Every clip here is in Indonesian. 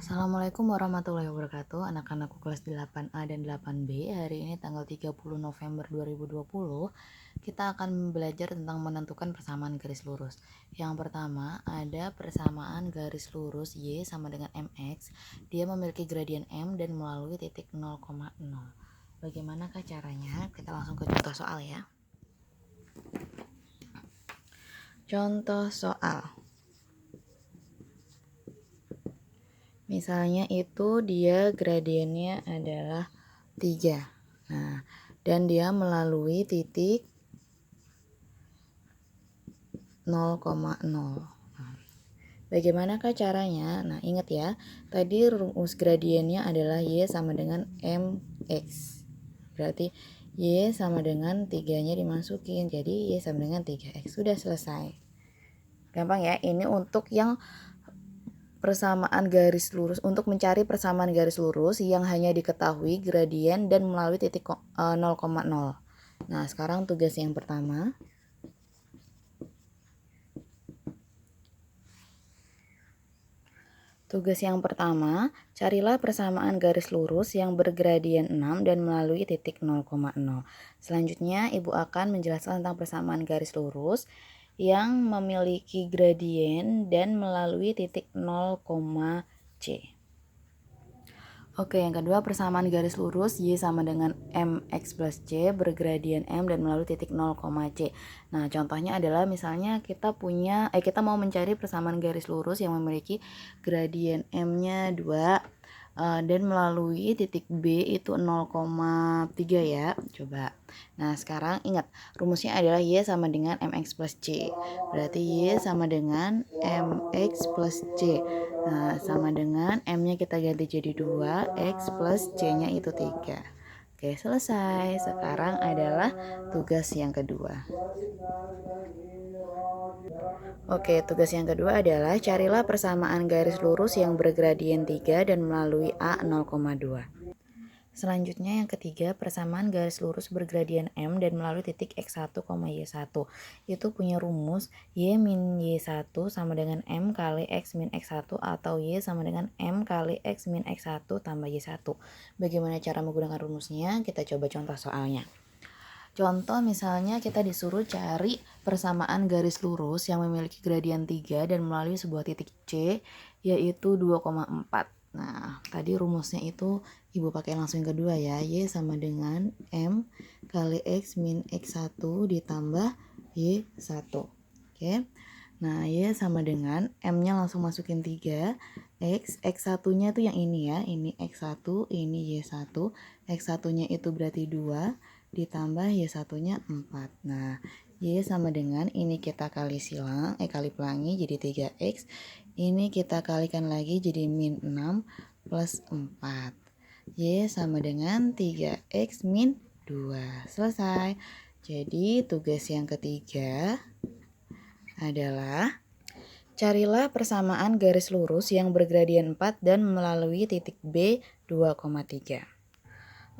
Assalamualaikum warahmatullahi wabarakatuh. Anak-anakku kelas 8A dan 8B. Hari ini tanggal 30 November 2020, kita akan belajar tentang menentukan persamaan garis lurus. Yang pertama, ada persamaan garis lurus Y sama dengan MX. Dia memiliki gradien M dan melalui titik 0,0. Bagaimanakah caranya? Kita langsung ke contoh soal ya. Contoh soal. Misalnya itu dia gradiennya adalah 3. Nah, dan dia melalui titik 0,0. Bagaimanakah caranya? Nah, ingat ya, tadi rumus gradiennya adalah Y sama dengan MX. Berarti Y sama dengan 3-nya dimasukin. Jadi Y sama dengan 3X. Sudah selesai. Gampang ya, ini untuk yang persamaan garis lurus, untuk mencari persamaan garis lurus yang hanya diketahui gradien dan melalui titik 0,0. Nah, sekarang tugas yang pertama. Tugas yang pertama, carilah persamaan garis lurus yang bergradien 6 dan melalui titik 0,0. Selanjutnya, Ibu akan menjelaskan tentang persamaan garis lurus yang memiliki gradien dan melalui titik 0, C. Oke, yang kedua persamaan garis lurus Y sama dengan MX plus C bergradien M dan melalui titik 0, C. Nah, contohnya adalah misalnya kita mau mencari persamaan garis lurus yang memiliki gradien M-nya 2 dan melalui titik B itu 0,3 ya. Coba. Nah, sekarang ingat rumusnya adalah Y sama dengan MX plus C. Berarti Y sama dengan MX plus C. Nah, sama dengan M-nya kita ganti jadi 2, X plus C-nya itu 3. Oke, selesai. Sekarang adalah tugas yang kedua. Oke, tugas yang kedua adalah carilah persamaan garis lurus yang bergradien 3 dan melalui A 0,2. Selanjutnya yang ketiga, persamaan garis lurus bergradien M dan melalui titik X1, Y1. Itu punya rumus Y min Y1 sama dengan M kali X min X1 atau Y sama dengan M kali X min X1 tambah Y1. Bagaimana cara menggunakan rumusnya? Kita coba contoh soalnya. Contoh misalnya kita disuruh cari persamaan garis lurus yang memiliki gradien 3 dan melalui sebuah titik C yaitu 2,4. Nah, tadi rumusnya itu Ibu pakai langsung yang kedua ya. Y sama dengan M kali X min X1 ditambah Y1. Oke. Nah, Y sama dengan M-nya langsung masukin 3. X1-nya itu yang ini ya. Ini X1, ini Y1. X1-nya itu berarti 2 ditambah Y1-nya 4. Nah, Y sama dengan ini kita kali pelangi jadi 3X. Ini kita kalikan lagi jadi min 6 plus 4. Y sama dengan 3X min 2. Selesai. Jadi tugas yang ketiga adalah carilah persamaan garis lurus yang bergradien 4 dan melalui titik B 2,3.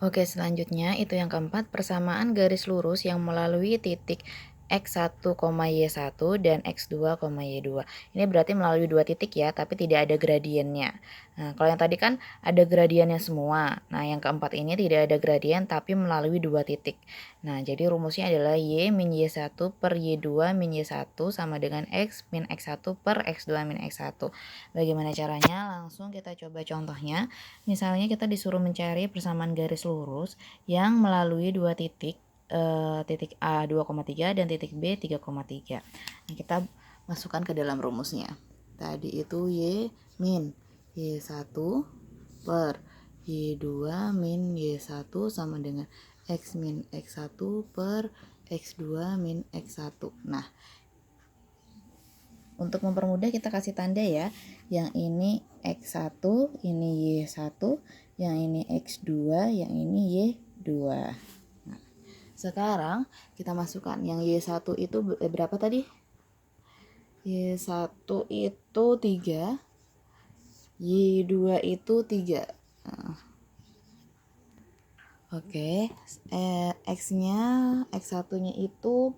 Oke, selanjutnya itu yang keempat, persamaan garis lurus yang melalui titik X1, Y1 dan X2, Y2. Ini berarti melalui dua titik ya, tapi tidak ada gradiennya. Nah, kalau yang tadi kan ada gradiennya semua. Nah, yang keempat ini tidak ada gradien tapi melalui dua titik. Nah, jadi rumusnya adalah Y min Y1 per Y2 min Y1 sama dengan X min X1 per X2 min X1. Bagaimana caranya? Langsung kita coba contohnya. Misalnya kita disuruh mencari persamaan garis lurus yang melalui dua titik, titik A 2,3 dan titik B 3,3. Nah, kita masukkan ke dalam rumusnya. Tadi itu Y min Y1 per Y2 min Y1 sama dengan X min X1 per X2 min X1. Nah, untuk mempermudah kita kasih tanda ya. Yang ini X1, ini Y1, yang ini X2, yang ini Y2. Nah, sekarang kita masukkan yang Y1 itu berapa tadi? Y1 itu 3, Y2 itu 3. Nah, oke, X-nya, X1-nya itu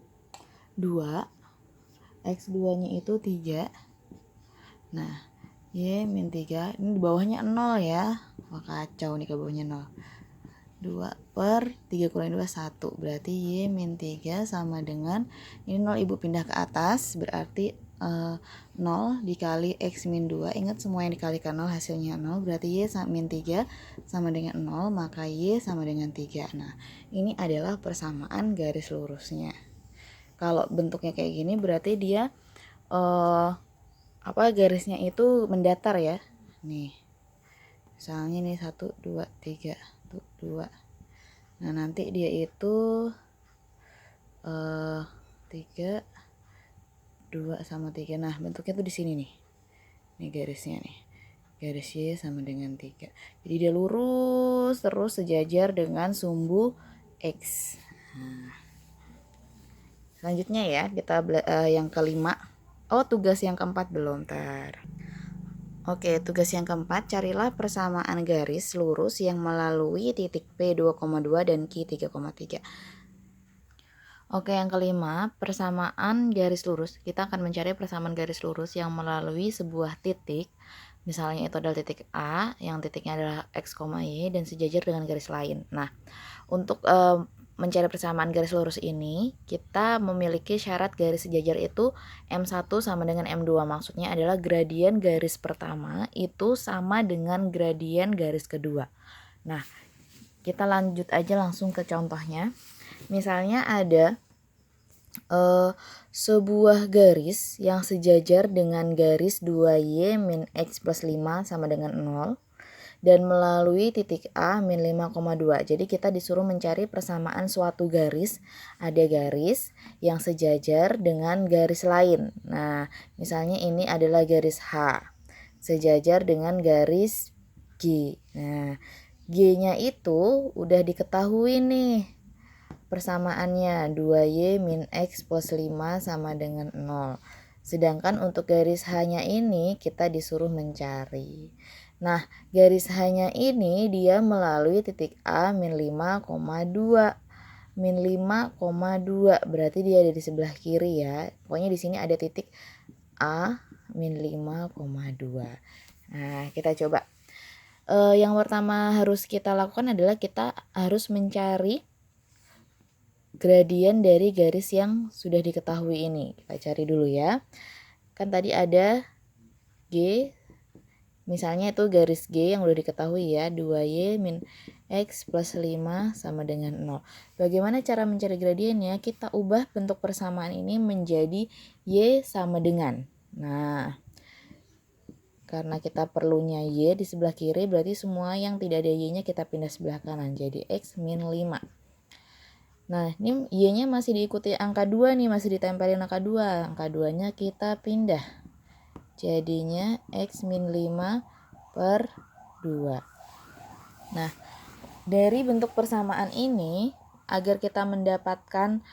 2, X2-nya itu 3. Nah, Y min 3. Ini di bawahnya 0 ya. Wah kacau nih ke bawahnya 0. 2 per 3 kurangi 2 1. Berarti Y min 3 sama dengan, ini 0 ibu pindah ke atas, berarti 0 dikali X min 2. Ingat semua yang dikalikan 0 hasilnya 0. Berarti Y min 3 sama dengan 0, maka Y sama dengan 3. Nah ini adalah persamaan garis lurusnya. Kalau bentuknya kayak gini berarti dia garisnya itu mendatar ya. Nih misalnya nih 1 2 3 tuh 2. Nah nanti dia itu 3 2 sama 3. Nah bentuknya tuh di sini nih. Nih garisnya nih. Garis Y sama dengan 3. Jadi dia lurus terus sejajar dengan sumbu X. Nah, selanjutnya ya kita yang kelima. Tugas yang keempat belum, Oke, tugas yang keempat, carilah persamaan garis lurus yang melalui titik P 2,2 dan Q 3,3. Oke, yang kelima, persamaan garis lurus. Kita akan mencari persamaan garis lurus yang melalui sebuah titik. Misalnya itu adalah titik A, yang titiknya adalah X, Y, dan sejajar dengan garis lain. Nah, untuk mencari persamaan garis lurus ini, kita memiliki syarat garis sejajar itu M1 sama dengan M2. Maksudnya adalah gradien garis pertama itu sama dengan gradien garis kedua. Nah, kita lanjut aja langsung ke contohnya. Misalnya ada sebuah garis yang sejajar dengan garis 2Y min X plus 5 sama dengan 0 dan melalui titik A min 5,2. Jadi kita disuruh mencari persamaan suatu garis. Ada garis yang sejajar dengan garis lain. Nah, misalnya ini adalah garis H sejajar dengan garis G. Nah, G-nya itu udah diketahui nih persamaannya, 2Y min X plus 5 sama dengan 0. Sedangkan untuk garis H-nya ini kita disuruh mencari. Nah, garis H-nya ini dia melalui titik A min 5,2. Min 5,2 berarti dia ada di sebelah kiri ya. Pokoknya di sini ada titik A min 5,2. Nah, kita coba. Yang pertama harus kita lakukan adalah kita harus mencari gradien dari garis yang sudah diketahui ini. Kita cari dulu ya. Kan tadi ada G, misalnya itu garis G yang udah diketahui ya, 2Y min X plus 5 sama dengan 0. Bagaimana cara mencari gradiennya? Kita ubah bentuk persamaan ini menjadi Y sama dengan. Nah, karena kita perlunya Y di sebelah kiri, berarti semua yang tidak ada Y-nya kita pindah sebelah kanan. Jadi X min 5. Nah, ini Y-nya masih diikuti angka 2 nih, masih ditempelin angka 2. Angka 2-nya kita pindah. Jadinya X min 5 per 2. Nah, dari bentuk persamaan ini, agar kita mendapatkan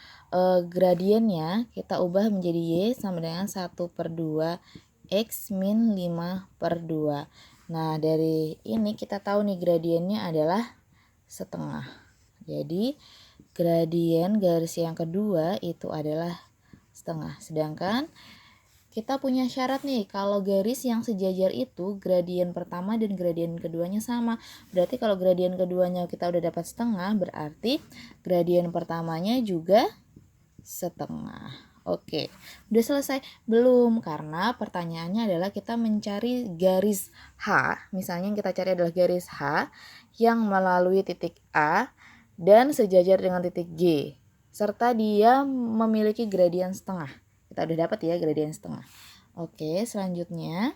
gradiennya, kita ubah menjadi Y sama dengan 1 per 2 X min 5 per 2. Nah, dari ini kita tahu nih gradiennya adalah setengah. Jadi, gradien garis yang kedua itu adalah setengah. Sedangkan kita punya syarat nih, kalau garis yang sejajar itu gradien pertama dan gradien keduanya sama. Berarti kalau gradien keduanya kita udah dapat setengah, berarti gradien pertamanya juga setengah. Oke, udah selesai? Belum, karena pertanyaannya adalah kita mencari garis H. Misalnya yang kita cari adalah garis H yang melalui titik A dan sejajar dengan titik G, serta dia memiliki gradien setengah. Kita udah dapat ya gradien setengah. Oke, selanjutnya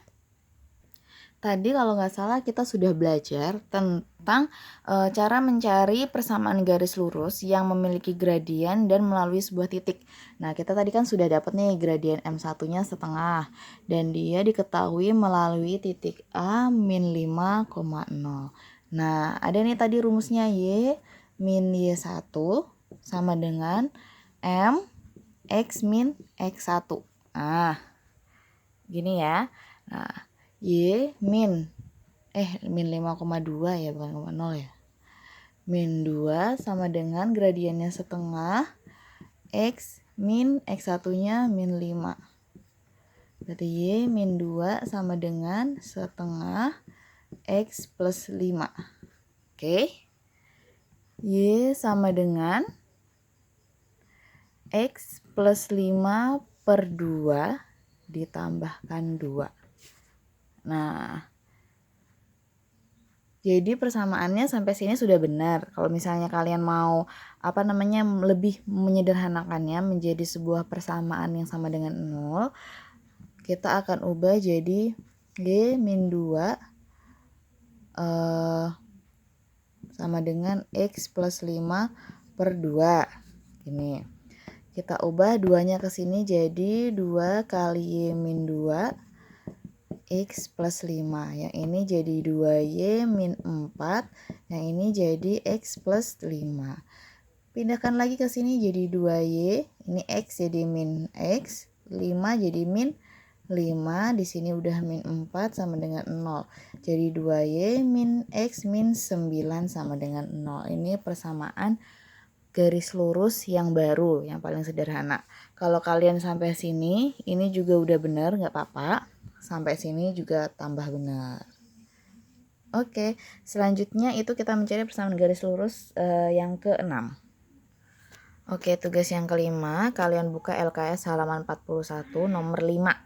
tadi kalau nggak salah kita sudah belajar tentang cara mencari persamaan garis lurus yang memiliki gradien dan melalui sebuah titik. Nah, kita tadi kan sudah dapat nih gradien M1-nya setengah dan dia diketahui melalui titik A min 5,0. Nah, ada nih tadi rumusnya Y min Y1 sama dengan M X min X1. Nah, gini ya. Nah, Y min 5,2 ya, bukan 0 ya. Min 2 sama dengan gradiennya setengah X min X1-nya min 5. Berarti Y min 2 sama dengan setengah X plus 5. Oke. Y sama dengan X plus 5 per 2 ditambahkan 2. Nah, jadi persamaannya sampai sini sudah benar. Kalau misalnya kalian mau lebih menyederhanakannya menjadi sebuah persamaan yang sama dengan 0, kita akan ubah jadi Y min 2 sama dengan X plus 5 per 2. Ini kita ubah 2-nya ke sini jadi 2 kali Y min 2 X plus 5. Yang ini jadi 2Y min 4. Yang ini jadi X plus 5. Pindahkan lagi ke sini jadi 2Y. Ini X jadi min X. 5 jadi min 5. Di sini udah min 4 sama dengan 0. Jadi 2Y min X min 9 sama dengan 0. Ini persamaan garis lurus yang baru, yang paling sederhana. Kalau kalian sampai sini, ini juga udah benar, nggak apa-apa. Sampai sini juga tambah benar. Oke, selanjutnya itu kita mencari persamaan garis lurus yang ke-6. Oke, tugas yang kelima, kalian buka LKS halaman 41 nomor 5.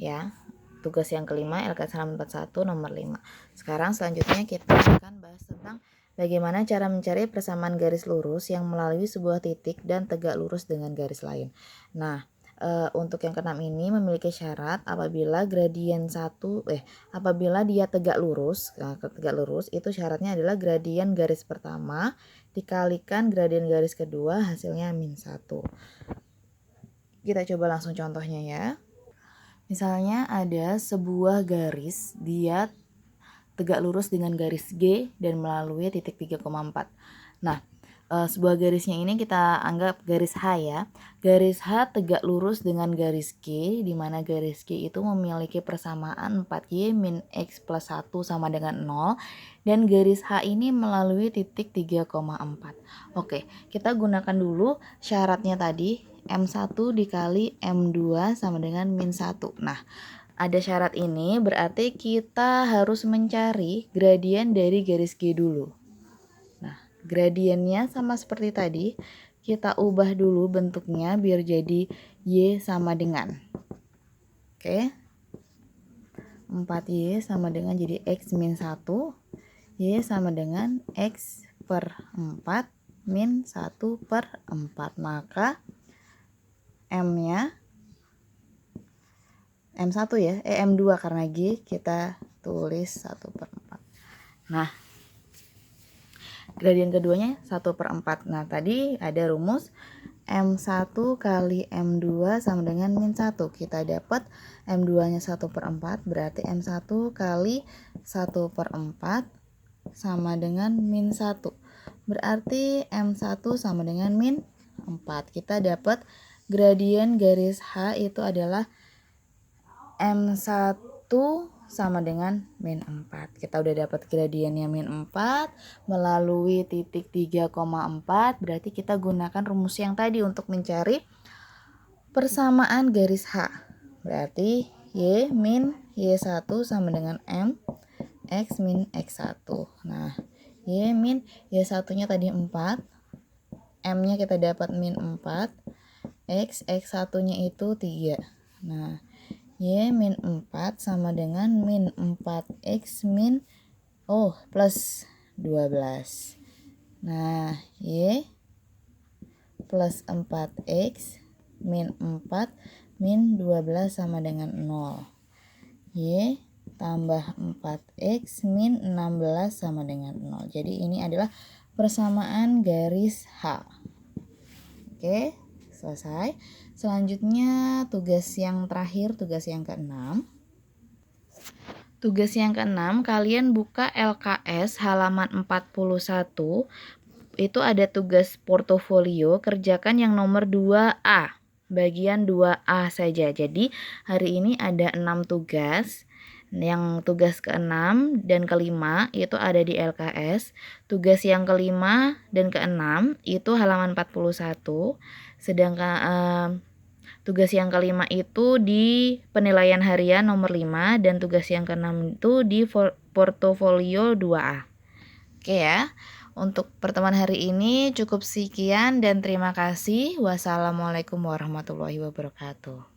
Ya, tugas yang kelima LKS halaman 41 nomor 5. Sekarang selanjutnya kita akan bahas tentang bagaimana cara mencari persamaan garis lurus yang melalui sebuah titik dan tegak lurus dengan garis lain. Nah, untuk yang keenam ini memiliki syarat apabila apabila dia tegak lurus, itu syaratnya adalah gradien garis pertama dikalikan gradien garis kedua hasilnya min 1. Kita coba langsung contohnya ya. Misalnya ada sebuah garis, dia tegak lurus dengan garis G dan melalui titik 3,4. Nah, sebuah garisnya ini kita anggap garis H ya. Garis H tegak lurus dengan garis G, di mana garis G itu memiliki persamaan 4Y min X plus 1 sama dengan 0. Dan garis H ini melalui titik 3,4. Oke, kita gunakan dulu syaratnya tadi, M1 dikali M2 sama dengan min 1. Nah, ada syarat ini berarti kita harus mencari gradien dari garis G dulu. Nah, gradiennya sama seperti tadi, kita ubah dulu bentuknya biar jadi Y sama dengan. Oke. 4Y sama dengan jadi X min 1. Y sama dengan X per 4 min 1 per 4. Maka M-nya M1 ya, M2 karena G kita tulis 1 per 4. Nah, gradien keduanya 1 per 4. Nah, tadi ada rumus M1 kali M2 sama dengan min 1. Kita dapat M2-nya 1 per 4, berarti M1 kali 1 per 4 sama dengan min 1. Berarti M1 sama dengan min 4. Kita dapat gradien garis H itu adalah M1 sama dengan min 4. Kita udah dapat gradiennya min 4 melalui titik 3,4. Berarti kita gunakan rumus yang tadi untuk mencari persamaan garis H. Berarti Y min Y1 sama dengan M X min X1. Nah, Y min Y1-nya tadi 4. M-nya kita dapat min 4. X1-nya itu 3. Nah, Y min 4 sama dengan min 4X min plus 12. Nah, Y plus 4X min 4 min 12 sama dengan 0. Y tambah 4X min 16 sama dengan 0. Jadi ini adalah persamaan garis H. Oke, selesai. Selanjutnya tugas yang terakhir, tugas yang ke-6. Tugas yang ke-6, kalian buka LKS halaman 41. Itu ada tugas portofolio, kerjakan yang nomor 2A. Bagian 2A saja. Jadi hari ini ada 6 tugas. Yang tugas ke-6 dan ke-5 itu ada di LKS. Tugas yang ke-5 dan ke-6 itu halaman 41. Sedangkan Tugas yang kelima itu di penilaian harian nomor 5 dan tugas yang keenam itu di portofolio 2A. Oke ya. Untuk pertemuan hari ini cukup sekian dan terima kasih. Wassalamualaikum warahmatullahi wabarakatuh.